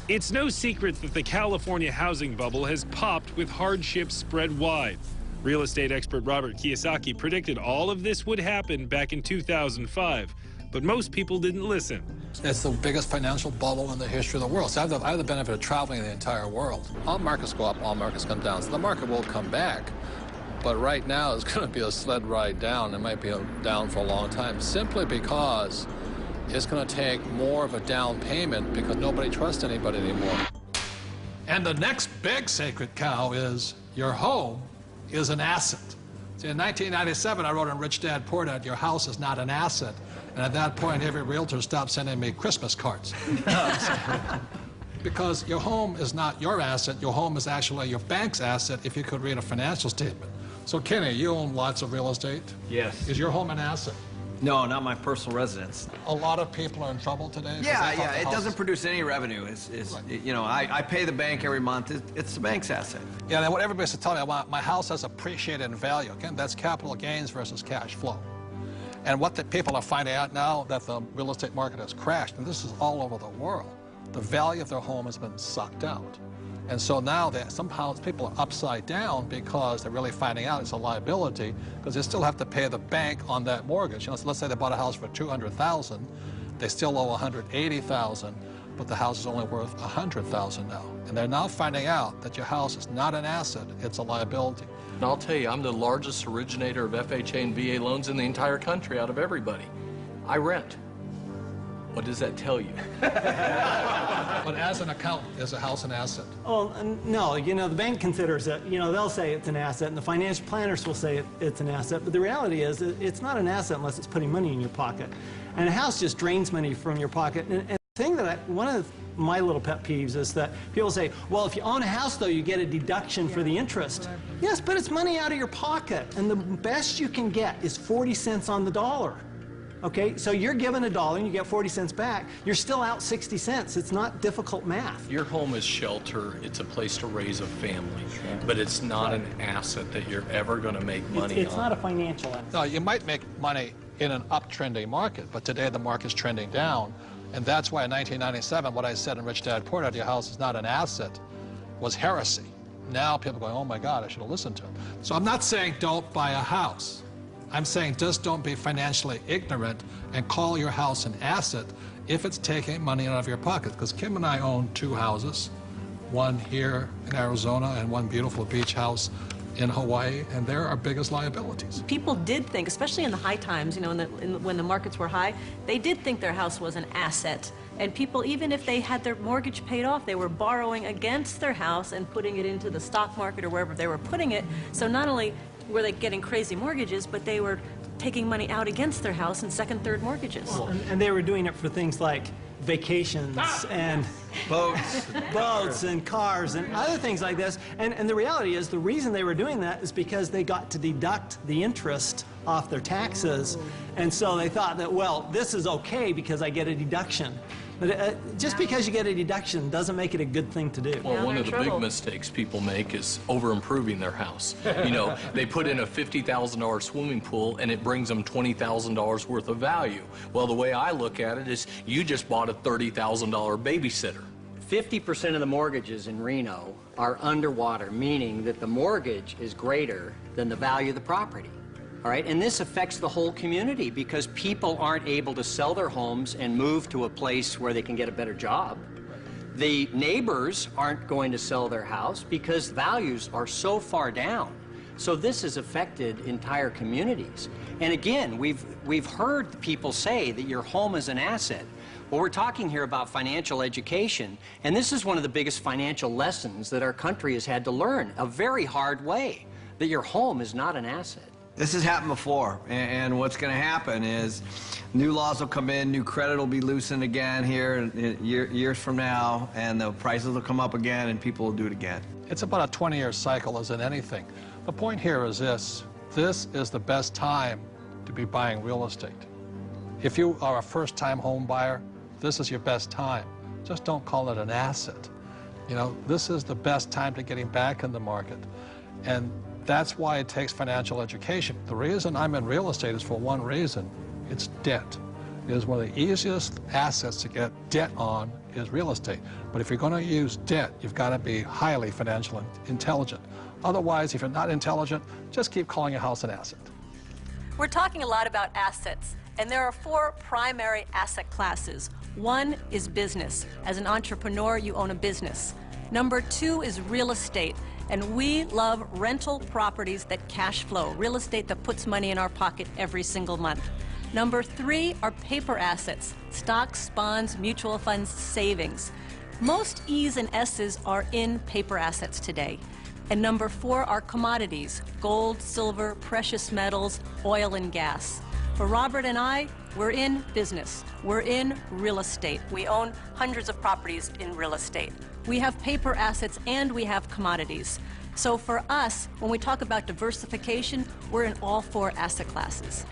It's no secret that the California housing bubble has popped with hardships spread wide. Real estate expert Robert Kiyosaki predicted all of this would happen back in 2005, but most people didn't listen. It's the biggest financial bubble in the history of the world. So I have the benefit of traveling the entire world. All markets go up, all markets come down. So the market will come back. But right now, it's going to be a sled ride down. It might be down for a long time, simply because it's going to take more of a down payment because nobody trusts anybody anymore. And the next big sacred cow is your home is an asset. See, in 1997, I wrote in Rich Dad, Poor Dad, your house is not an asset. And at that point, every realtor stopped sending me Christmas cards. Because your home is not your asset. Your home is actually your bank's asset if you could read a financial statement. So, Kenny, you own lots of real estate. Yes. Is your home an asset? No, not my personal residence. A lot of people are in trouble today. Yeah. It doesn't produce any revenue. You know, I pay the bank every month. It's the bank's asset. Yeah, and what everybody's telling me, my house has appreciated in value. Again, that's capital gains versus cash flow. And what the people are finding out now that the real estate market has crashed, and this is all over the world, the value of their home has been sucked out. And so now somehow people are upside down because they're really finding out it's a liability because they still have to pay the bank on that mortgage. You know, so let's say they bought a house for $200,000, they still owe $180,000, but the house is only worth $100,000 now. And they're now finding out that your house is not an asset, it's a liability. And I'll tell you, I'm the largest originator of FHA and VA loans in the entire country out of everybody. I rent. What does that tell you? But as an accountant, is a house an asset? Oh, no, you know, the bank considers it, you know, they'll say it's an asset, and the financial planners will say it's an asset, but the reality is it's not an asset unless it's putting money in your pocket. And a house just drains money from your pocket. And the thing that one of my little pet peeves is that people say, well, if you own a house, though, you get a deduction for the interest. Yes, but it's money out of your pocket, and the best you can get is 40 cents on the dollar. Okay, so you're given $1 and you get 40 cents back. You're still out 60 cents. It's not difficult math. Your home is shelter. It's a place to raise a family, but it's not an asset that you're ever going to make money on. It's not a financial asset. No, you might make money in an uptrending market, but today the market's trending down. And that's why in 1997, what I said in Rich Dad, Poor Dad, your house is not an asset, was heresy. Now people are going, oh my God, I should have listened to him. So I'm not saying don't buy a house. I'm saying just don't be financially ignorant and call your house an asset if it's taking money out of your pocket. Because Kim and I own 2 houses, one here in Arizona and one beautiful beach house in Hawaii, and they're our biggest liabilities. People did think, especially in the high times, you know, when the markets were high, they did think their house was an asset. And people, even if they had their mortgage paid off, they were borrowing against their house and putting it into the stock market or wherever they were putting it. So not only were they getting crazy mortgages, but they were taking money out against their house in second, third mortgages. Well, and they were doing it for things like vacations and boats and cars and other things like this. And the reality is the reason they were doing that is because they got to deduct the interest off their taxes. And so they thought that, well, this is okay because I get a deduction. But just because you get a deduction doesn't make it a good thing to do. Well, one of the big mistakes people make is over-improving their house. You know, they put in a $50,000 swimming pool and it brings them $20,000 worth of value. Well, the way I look at it is you just bought a $30,000 babysitter. 50% of the mortgages in Reno are underwater, meaning that the mortgage is greater than the value of the property. All right, and this affects the whole community because people aren't able to sell their homes and move to a place where they can get a better job. The neighbors aren't going to sell their house because values are so far down. So this has affected entire communities. And again, we've heard people say that your home is an asset. Well, we're talking here about financial education, and this is one of the biggest financial lessons that our country has had to learn, a very hard way, that your home is not an asset. This has happened before, and what's going to happen is new laws will come in, new credit will be loosened again here years from now, and the prices will come up again, and people will do it again. It's about a 20-year cycle as in anything. The point here is this is the best time to be buying real estate. If you are a first-time home buyer, this is your best time. Just don't call it an asset. You know, this is the best time to getting back in the market. And that's why it takes financial education. The reason I'm in real estate is for one reason. It's debt. is one of the easiest assets to get debt on is real estate. But if you're going to use debt, you've got to be highly financially intelligent. Otherwise, if you're not intelligent, just keep calling a house an asset. We're talking a lot about assets, and there are 4 primary asset classes. One is business. As an entrepreneur, you own a business. Number 2 is real estate, and we love rental properties that cash flow, real estate that puts money in our pocket every single month. Number 3 are paper assets, stocks, bonds, mutual funds, savings. Most E's and S's are in paper assets today. And number 4 are commodities, gold, silver, precious metals, oil and gas. For Robert and I, we're in business. We're in real estate. We own hundreds of properties in real estate. We have paper assets and we have commodities. So for us, when we talk about diversification, we're in all 4 asset classes.